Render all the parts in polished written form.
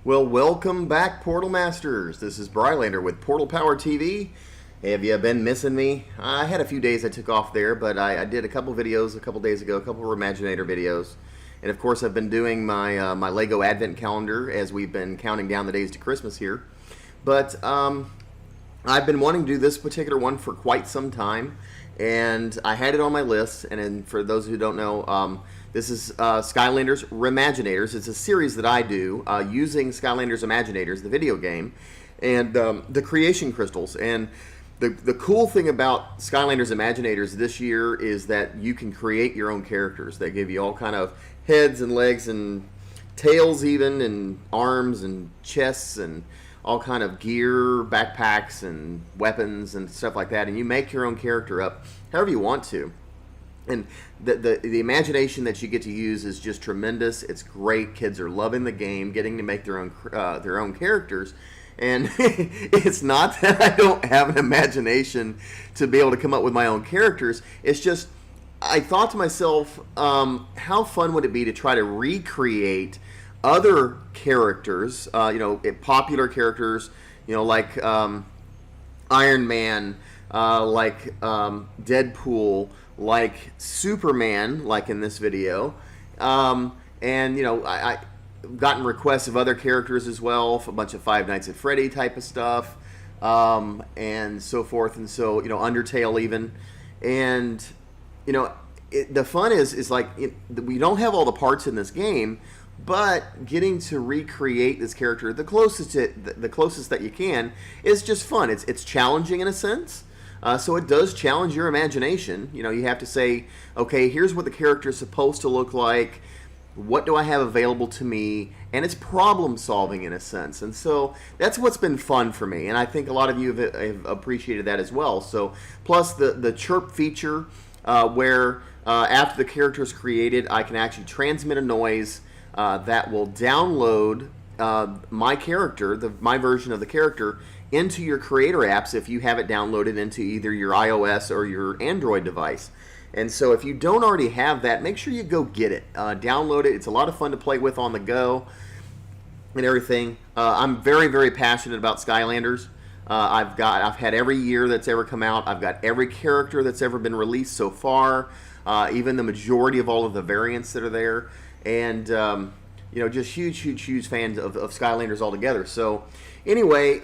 Well, welcome back, Portal Masters. This is Brylander with PortalPowerTV. Have you been missing me? I had a few days I took off there, but I did a couple videos a couple days ago, a couple of Re-maginator videos. And of course, I've been doing my my Lego Advent calendar as we've been counting down the days to Christmas here. But I've been wanting to do this particular one for quite some time, and I had it on my list. And then for those who don't know, this is Skylanders RE-MAGINATors. It's a series that I do using Skylanders Imaginators, the video game, and the creation crystals. And the cool thing about Skylanders Imaginators this year is that you can create your own characters. They give you all kind of heads and legs and tails even, and arms and chests and all kind of gear, backpacks and weapons and stuff like that. And you make your own character up however you want to. And the imagination that you get to use is just tremendous. It's great. Kids are loving the game, getting to make their own characters. And it's not that I don't have an imagination to be able to come up with my own characters. It's just I thought to myself, how fun would it be to try to recreate other characters, popular characters, like Iron Man, like Deadpool, like Superman, like in this video, and I've gotten requests of other characters as well, a bunch of Five Nights at Freddy type of stuff, and so forth, and so Undertale even, and the fun is like we don't have all the parts in this game, but getting to recreate this character the closest that you can is just fun. It's challenging in a sense. So it does challenge your imagination. You have to say, okay, here's what the character is supposed to look like. What do I have available to me? And it's problem solving in a sense. And so that's what's been fun for me. And I think a lot of you have appreciated that as well. So plus the CHIRP feature where after the character is created, I can actually transmit a noise that will download my character, my version of the character, into your creator apps if you have it downloaded into either your iOS or your Android device. And so if you don't already have that, make sure you go get it. Download it. It's a lot of fun to play with on the go and everything. I'm very, very passionate about Skylanders. I've had every year that's ever come out. I've got every character that's ever been released so far, even the majority of all of the variants that are there. And just huge fans of Skylanders altogether. So anyway,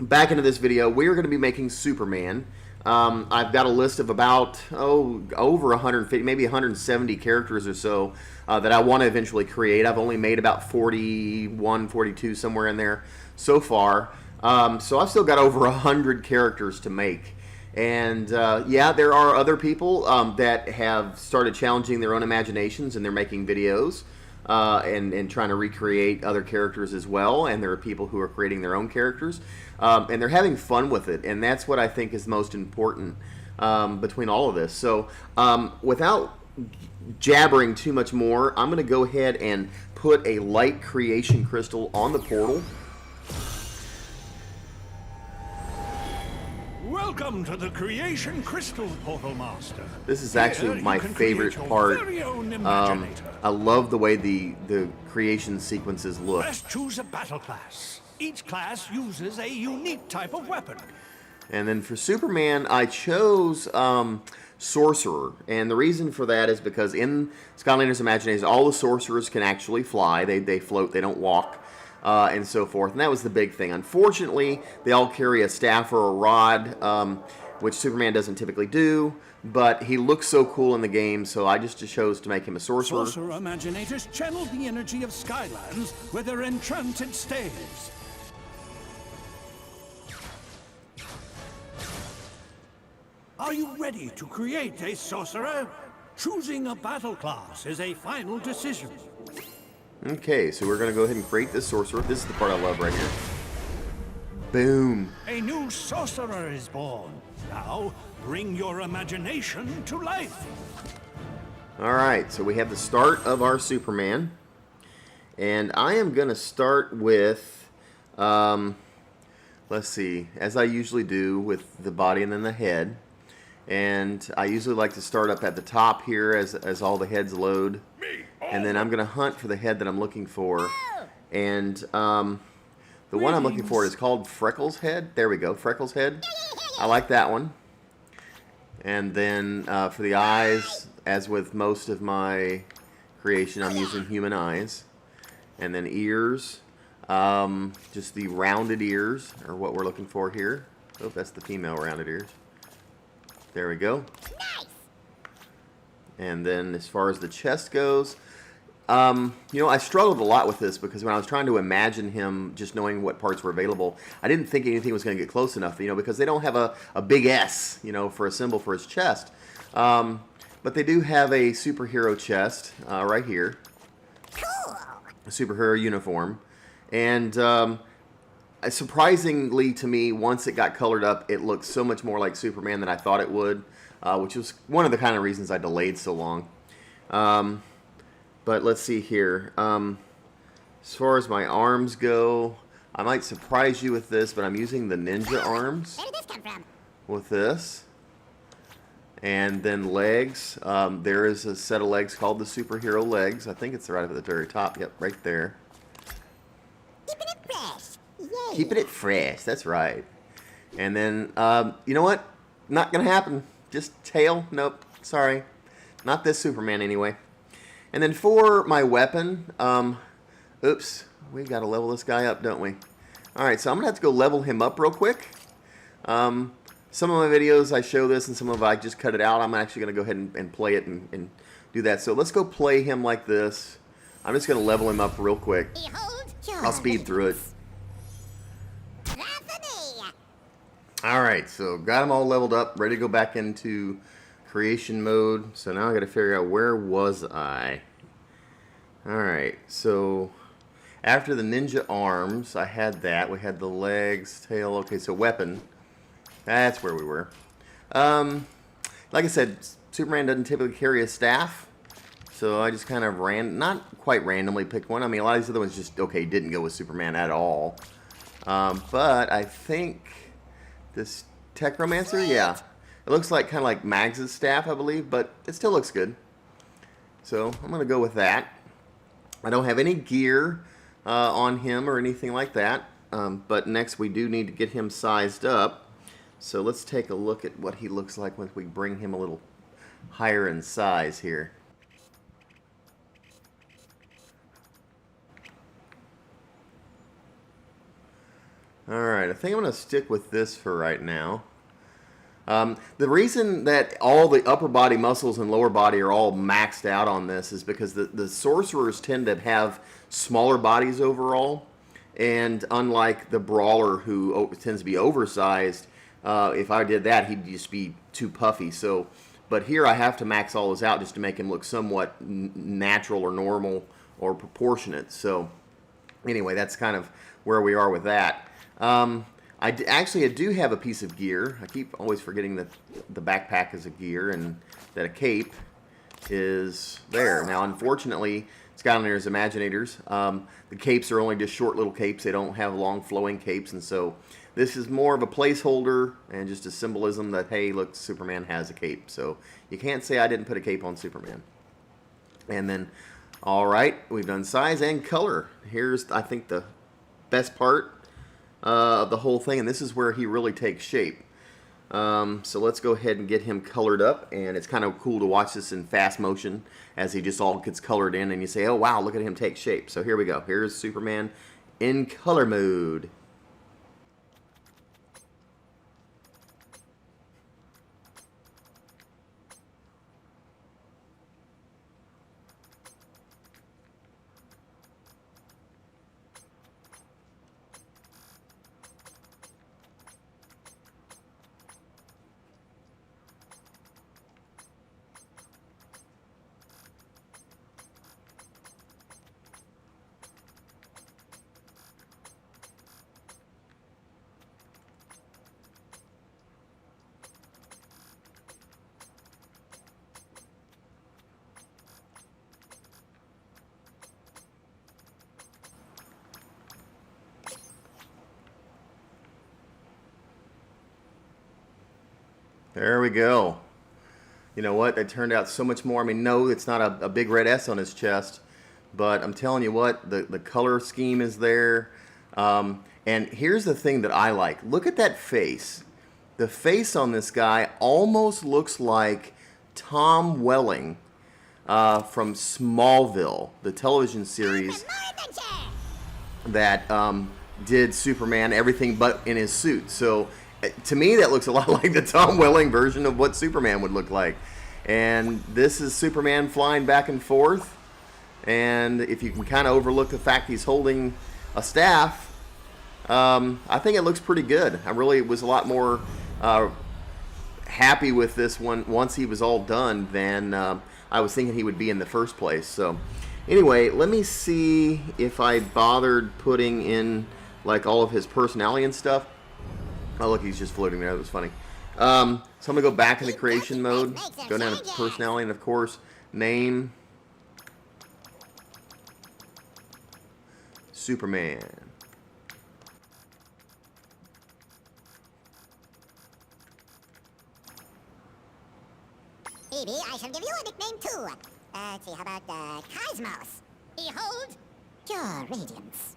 back into this video, we're going to be making Superman. I've got a list of about over 150, maybe 170 characters or so that I want to eventually create. I've only made about 41, 42, somewhere in there so far. So I've still got over 100 characters to make. And yeah, there are other people that have started challenging their own imaginations, and they're making videos and trying to recreate other characters as well. And there are people who are creating their own characters, and they're having fun with it. And that's what I think is most important between all of this. So without jabbering too much more, I'm going to go ahead and put a light creation crystal on the portal. Welcome to the Creation Crystal, Portal Master. This is actually my favorite part. I love the way the creation sequences look. First, choose a battle class. Each class uses a unique type of weapon. And then for Superman, I chose Sorcerer. And the reason for that is because in Skylanders Imaginators, all the sorcerers can actually fly. They float, they don't walk. And so forth, and that was the big thing. Unfortunately, they all carry a staff or a rod, which Superman doesn't typically do, but he looks so cool in the game, so I just chose to make him a sorcerer. Sorcerer Imaginators channel the energy of Skylands with their enchanted staves. Are you ready to create a sorcerer? Choosing a battle class is a final decision. Okay, so we're going to go ahead and create this sorcerer. This is the part I love right here. Boom. A new sorcerer is born. Now, bring your imagination to life. Alright, so we have the start of our Superman. And I am going to start with, let's see, as I usually do with the body and then the head. And I usually like to start up at the top here as all the heads load. And then I'm going to hunt for the head that I'm looking for. And the one I'm looking for is called Freckles Head. There we go, Freckles Head. I like that one. And then for the eyes, as with most of my creation, I'm using human eyes. And then ears, just the rounded ears are what we're looking for here. Oh, that's the female rounded ears. There we go. Nice. And then as far as the chest goes, you know, I struggled a lot with this because when I was trying to imagine him, just knowing what parts were available, I didn't think anything was going to get close enough, you know, because they don't have a big S, you know, for a symbol for his chest. But they do have a superhero chest right here. Cool. A superhero uniform. And surprisingly to me, once it got colored up, it looked so much more like Superman than I thought it would, which was one of the kind of reasons I delayed so long. But let's see here. As far as my arms go, I might surprise you with this, but I'm using the ninja arms Where did this come from? with this. And then legs. There is a set of legs called the superhero legs. I think it's right up at the very top. Yep, right there. Keeping it fresh. Yay. Keeping it fresh. That's right. And then, you know what? Not going to happen. Just tail. Nope. Sorry. Not this Superman anyway. And then for my weapon, oops, we got to level this guy up, don't we? All right, so I'm going to have to go level him up real quick. Some of my videos I show this and some of I just cut it out. I'm actually going to go ahead and play it and do that. So let's go play him like this. I'm just going to level him up real quick. Behold your I'll speed through it. Anthony. All right, so got him all leveled up, ready to go back into creation mode. So now I got to figure out where was I. All right, so after the ninja arms, I had that. We had the legs, tail. Okay, so weapon. That's where we were. Like I said, Superman doesn't typically carry a staff, so I just kind of not quite randomly picked one. I mean, a lot of these other ones just didn't go with Superman at all. But I think this Techromancer, yeah. It looks like kind of like Mags' staff, I believe, but it still looks good. So I'm going to go with that. I don't have any gear on him or anything like that. But next we do need to get him sized up. So let's take a look at what he looks like when we bring him a little higher in size here. Alright, I think I'm going to stick with this for right now. The reason that all the upper body muscles and lower body are all maxed out on this is because the sorcerers tend to have smaller bodies overall, and unlike the brawler who tends to be oversized, if I did that he'd just be too puffy. So, but here I have to max all this out just to make him look somewhat natural or normal or proportionate. So anyway, that's kind of where we are with that. I do have a piece of gear. I keep always forgetting that the backpack is a gear and that a cape is there. Now, unfortunately, Skylanders Imaginators, the capes are only just short little capes. They don't have long flowing capes, and so this is more of a placeholder and just a symbolism that, hey, look, Superman has a cape. So you can't say I didn't put a cape on Superman. And then, all right, we've done size and color. Here's, I think, the best part of the whole thing, and this is where he really takes shape. So let's go ahead and get him colored up, and it's kind of cool to watch this in fast motion as he just all gets colored in, and you say, oh wow, look at him take shape. So here we go. Here's Superman in color mode. There we go. You know what? It turned out so much more. I mean, no, it's not a big red S on his chest, but I'm telling you what, the color scheme is there. And here's the thing that I like. Look at that face. The face on this guy almost looks like Tom Welling from Smallville, the television series that did Superman, everything but in his suit. So to me, that looks a lot like the Tom Welling version of what Superman would look like. And this is Superman flying back and forth. And if you can kind of overlook the fact he's holding a staff, I think it looks pretty good. I really was a lot more happy with this one once he was all done than I was thinking he would be in the first place. So anyway, let me see if I bothered putting in like all of his personality and stuff. Oh look, he's just floating there. That was funny. So I'm gonna go back into creation mode, go down to personality, and of course name Superman. Maybe I shall give you a nickname too. Let's see, how about Cosmos? Behold your radiance.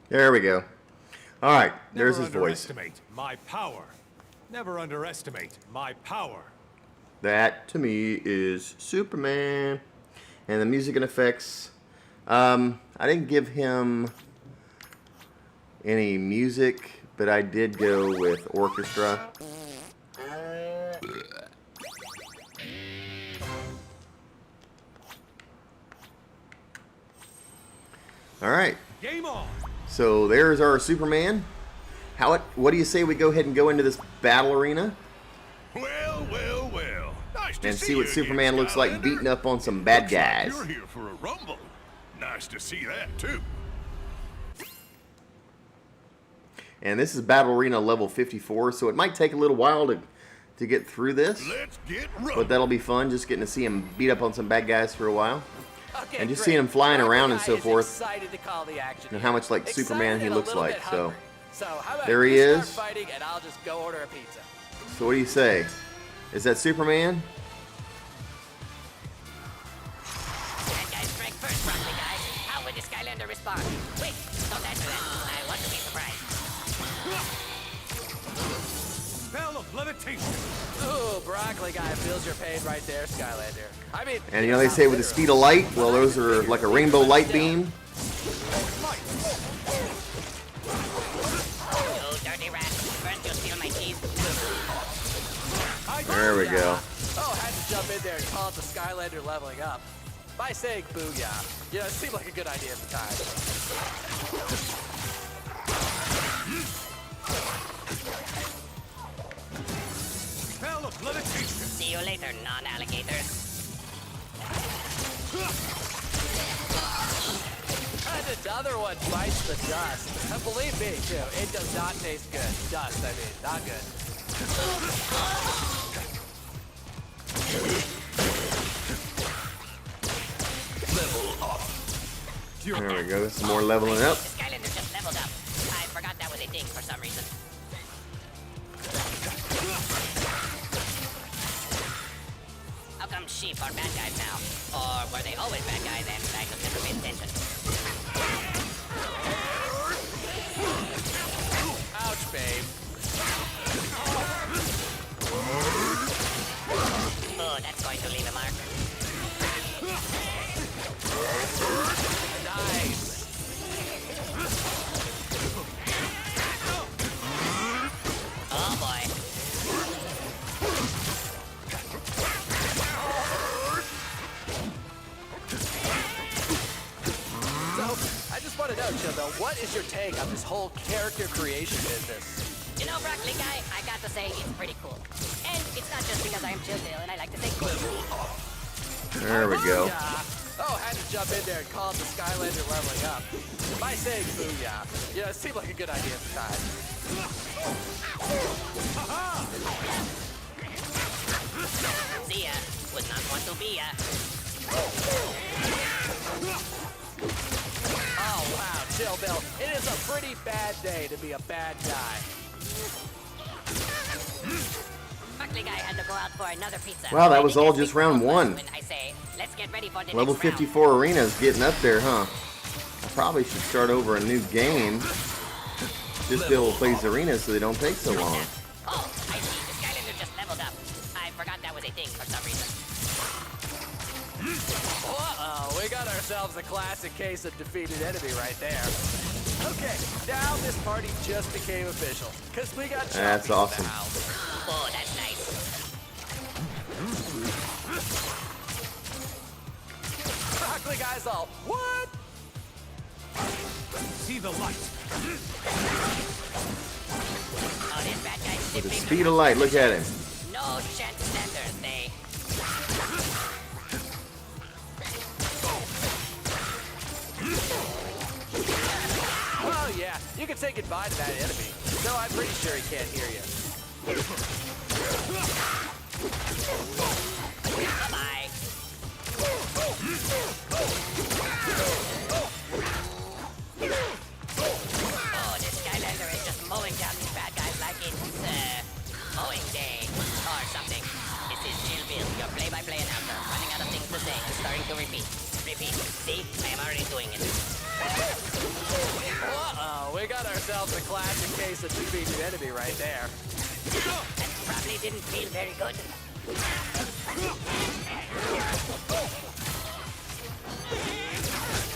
There we go. All right, there's his Never voice. underestimate my power. Never underestimate my power. That to me is Superman. And the music and effects. I didn't give him any music, but I did go with orchestra. All right. Game on. So there's our Superman. What do you say we go ahead and go into this battle arena Well, well, well. Nice to and see see what you Superman again, looks like Skylander. beating up on some bad Looks like guys? You're here for a rumble. Nice to see that too. And this is Battle Arena level 54, so it might take a little while to get through this, Let's get rumble. but that'll be fun, just getting to see him beat up on some bad guys for a while. Okay, And just great. seeing him flying Well, around the and guy so is forth. Excited to call the action And how much like Excited Superman he and a looks little like, bit so hungry. So how about there he you start is. fighting and I'll just go order a pizza. So what do you say? Is that Superman? Bad guys strike first, Broccoli guys. How would the Skylander respond? Wait, don't answer that. I want to be surprised. Spell of levitation. Ooh, broccoli guy feels your pain right there, Skylander. I mean, And you know they say with the speed of light, well those are like a rainbow light beam. You dirty rat. First you'll steal my cheese. There we go. Oh, had to jump in there and call it the Skylander leveling up. By saying booyah. You know, it seemed like a good idea at the time. Spell of levitation. See you later, non-alligators. And another one bites the dust. And believe me, too, it does not taste good. Dust, I mean, not good. There we go. Some more leveling up. The Skylander just leveled up. I forgot that was a thing for some reason. How come sheep are bad guys now? Or were they always bad guys and I just never paid attention? Ouch, babe. Oh, that's going to leave a mark. Nice. Oh boy. So, I just want to know, Childo, what is your take on this whole character creation business? You know, Broccoli Guy, I got to say, it's pretty cool. And it's not just because I am Childill and I like to say cool. There we go. Booyah. Oh, had to jump in there and call it the Skylander leveling up. By saying booyah. You know, it seemed like a good idea at the time. See ya. Would not want to be ya. Oh, wow, chill, Bill. It is a pretty bad day to be a bad guy. Ugly guy had to go out for another pizza. Wow, that I was think all I just speak round for both one. When I say, let's get ready for the Level next round. 54 arena is getting up there, huh? I probably should start over a new game. Just be able to play these arenas so they don't take so long. Oh, I see. The Skylander just leveled up. I forgot that was a thing for some reason. Uh-oh, we got ourselves a classic case of defeated enemy right there. Okay, now this party just became official, because we got That's Chompy in awesome. the house. Oh, that's nice. Ugly guys all, what? See the light. Oh, this bad guy With the simply speed of light, look at him. no chance standers, they. Oh yeah, you can say goodbye to that enemy. No, I'm pretty sure he can't hear you. Bye-bye. Oh, this Skylander is just mowing down these bad guys like it's, mowing day or something. This is Jill Bill, your play-by-play announcer, running out of things to say and starting to repeat. Repeat. See? I am already doing it. Uh-oh, we got ourselves a classic case of defeated enemy right there. That probably didn't feel very good.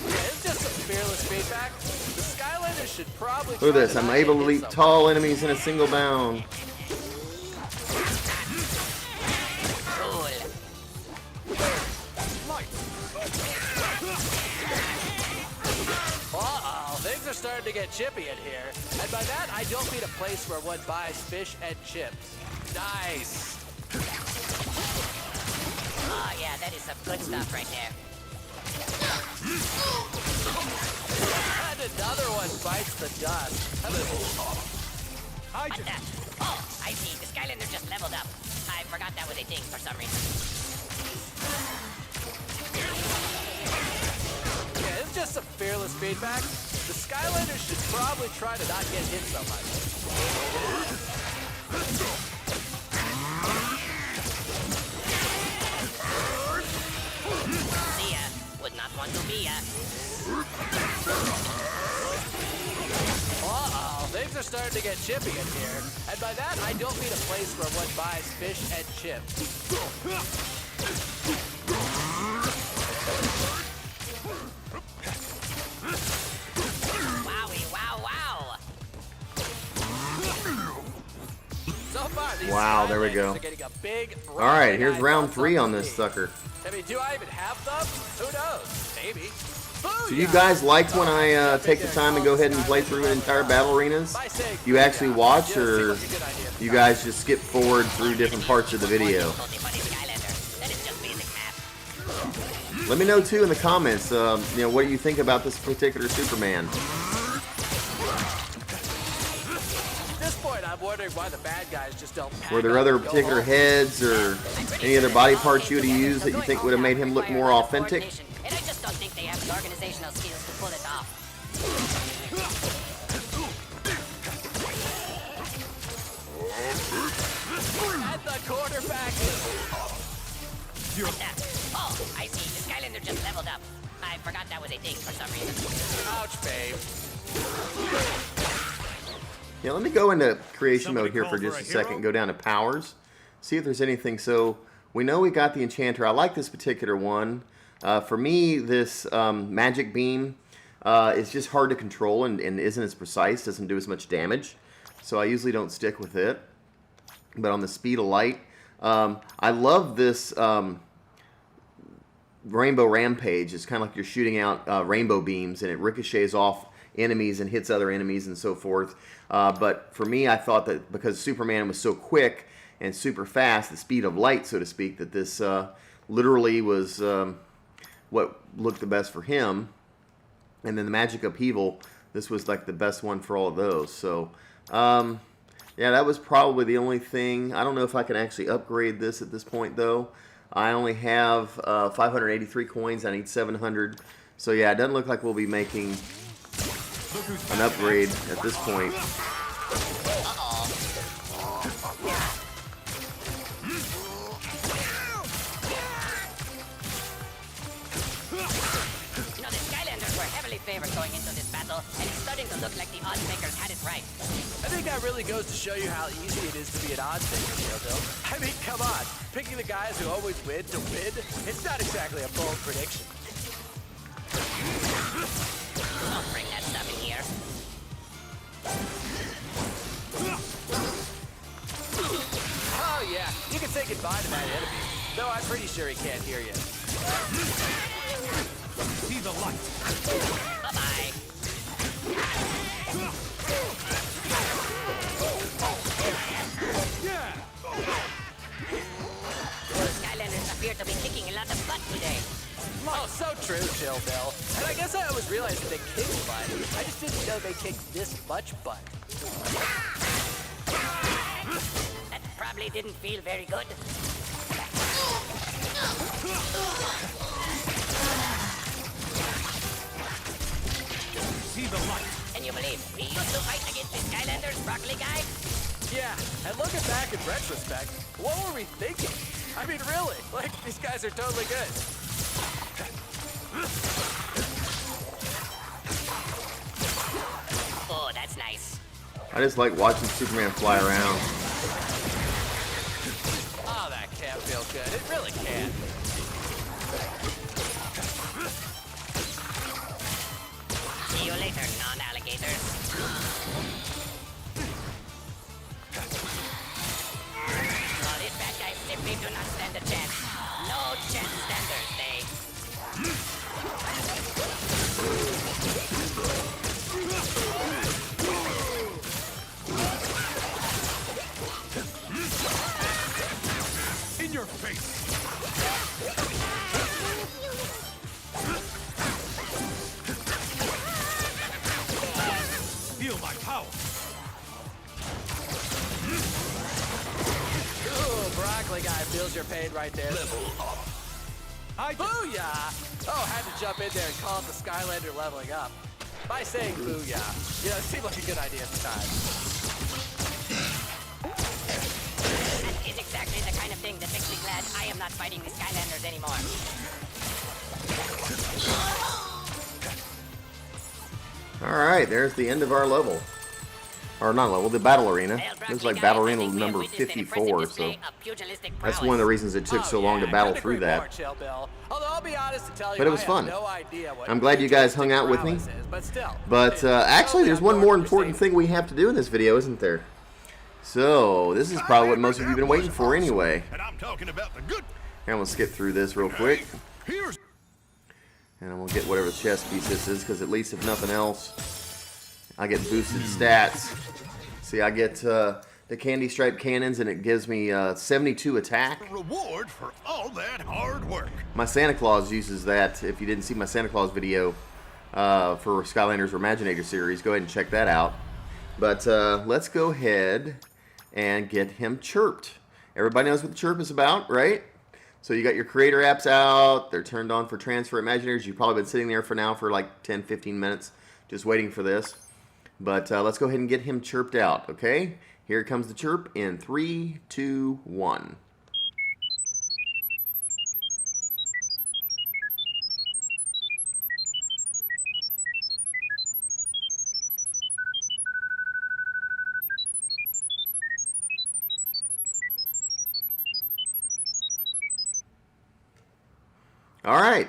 Yeah, it's just some fearless feedback. The Skylanders should probably Look at try this. to I'm not able to get leap hit so tall enemies in a single bound. Cool. Uh-oh, things are starting to get chippy in here. And by that, I don't mean a place where one buys fish and chips. Nice. Oh, yeah, that is some good stuff right there. And another one bites the dust. What the? Oh, I see. The Skylander just leveled up. I forgot that was a thing for some reason. Yeah, it's just some fearless feedback. The Skylanders should probably try to not get hit so much. See ya. Would not want to be ya. Uh-oh, things are starting to get chippy in here. And by that, I don't mean a place where one buys fish and chips. Wowie, wow, wow. So far, these Wow, there we Skylanders go. are getting a big, All right, here's bright round eyed 3 on thumbs this up sucker. for me. I mean, do I even have thumbs? Who knows? Maybe. So you guys like when I take the time and go ahead and play through entire battle arenas? You actually watch, or you guys just skip forward through different parts of the video? Difficulty for the Skylander. That is just basic math. Let me know too in the comments. What do you think about this particular Superman? At this point, I'm wondering why the bad guys just don't pack Were there up other and go particular home. heads or any other body parts you would have used that you think would have made him look more authentic? And I just don't think they have the organizational skills to pull it off. And the quarterback. What the? Oh, I see. The Skylander just leveled up. I forgot that was a thing for some reason. Ouch, babe. Yeah, let me go into creation Somebody mode here for call just for a a second. hero? Go down to powers. See if there's anything. So we know we got the enchanter. I like this particular one. For me, this magic beam is just hard to control and isn't as precise. Doesn't do as much damage. So I usually don't stick with it. But on the speed of light, I love this rainbow rampage. It's kind of like you're shooting out rainbow beams and it ricochets off enemies and hits other enemies and so forth. But for me, I thought that because Superman was so quick and super fast, the speed of light, so to speak, that this literally was what looked the best for him. And then the magic upheaval, this was like the best one for all of those. So yeah, Yeah, that was probably the only thing. I don't know if I can actually upgrade this at this point, though. I only have 583 coins. I need 700. So yeah, it doesn't look like we'll be making an upgrade at this point. You know, the Skylanders were heavily favored going into this battle, and it's starting to look like the odds makers had it right. I think that really goes to show you how easy it is to be an odds maker, Bill. I mean, come on. Picking the guys who always win to win, it's not exactly a bold prediction. Don't bring that stuff in here. Oh, yeah. You can say goodbye to that enemy. Though I'm pretty sure he can't hear you. See the light. Bye-bye. Yeah. The Skylanders appear to be kicking a lot of butt today. Oh, so true, Chill Bill. And I guess I always realized that they kicked butt. I just didn't know they kicked this much butt. That probably didn't feel very good. See the light. Can you believe we used to fight against the Skylanders broccoli guy? Yeah, and looking back in retrospect, what were we thinking? I mean, really, like, these guys are totally good. Oh, that's nice. I just like watching Superman fly around. Oh, that can't feel good. It really can't. See you later, non-alligators. Oh, these bad guys simply do not stand a chance. No chance standers, they. In your face. Feel my power. Ooh, broccoli guy feels your pain right there. Booyah! Oh, had to jump in there and call it the Skylander leveling up. By saying booyah, you know, it seemed like a good idea at the time. That is exactly the kind of thing that makes me glad I am not fighting the Skylanders anymore. Alright, there's the end of our level. Or not level, the battle arena. Looks like battle arena number 54, so that's one of the reasons it took so long to battle through that. But it was fun. I'm glad you guys hung out with me. But actually, there's one more important thing we have to do in this video, isn't there? So, this is probably what most of you have been waiting for anyway. And I'm talking about the good. Here, I'm going to skip through this real quick. Here's And I'm going to get whatever chest piece this is, because at least if nothing else, I get boosted stats. See, I get the candy stripe cannons, and it gives me 72 attack. the reward for all that hard work. My Santa Claus uses that. If you didn't see my Santa Claus video for Skylanders RE-MAGINATOR series, go ahead and check that out. But let's go ahead and get him chirped. Everybody knows what the chirp is about, right? So you got your creator apps out. They're turned on for transfer Imaginators. You've probably been sitting there for now for like 10-15 minutes just waiting for this. But let's go ahead and get him chirped out, okay? Here comes the chirp in 3, 2, 1. All right,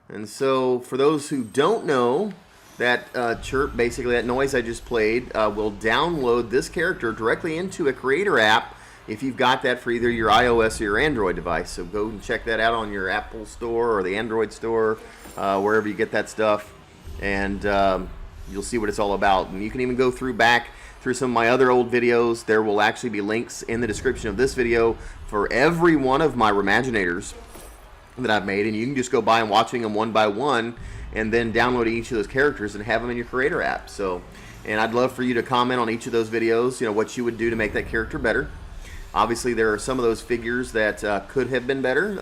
and so for those who don't know, that chirp, basically that noise I just played, will download this character directly into a creator app if you've got that for either your iOS or your Android device. So go and check that out on your Apple store or the Android store, wherever you get that stuff, and you'll see what it's all about. And you can even go back through some of my other old videos. There will actually be links in the description of this video for every one of my Re-maginators that I've made, and you can just go by and watching them one by one and then download each of those characters and have them in your creator app. So And I'd love for you to comment on each of those videos, you know, what you would do to make that character better. Obviously, there are some of those figures that could have been better,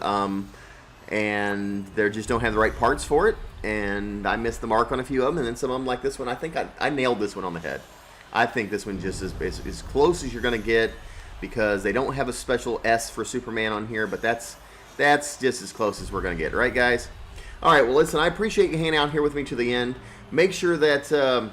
and they just don't have the right parts for it. And I missed the mark on a few of them, and then some of them, like this one, I think I nailed this one on the head. I think this one just is as close as you're going to get, because they don't have a special S for Superman on here, but that's just as close as we're going to get, right, guys? All right, well, listen, I appreciate you hanging out here with me to the end. Make sure that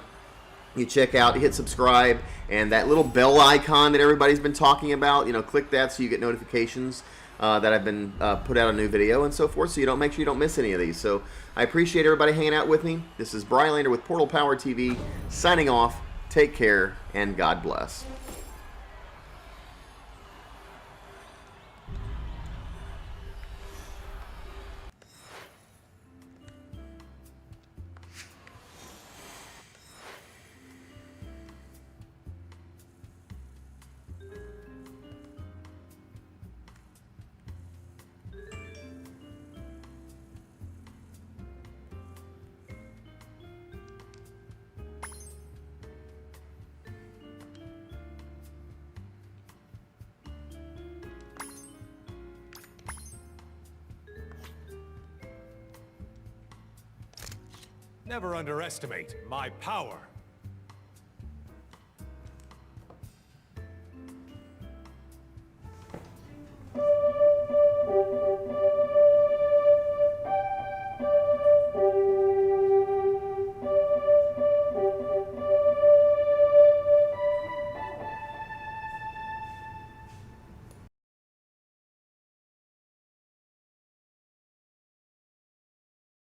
you check out, hit subscribe, and that little bell icon that everybody's been talking about, you know, click that so you get notifications that I've been put out a new video and so forth, so you don't make sure you don't miss any of these. So I appreciate everybody hanging out with me. This is Brylander with PortalPowerTV signing off. Take care, and God bless. Never underestimate my power.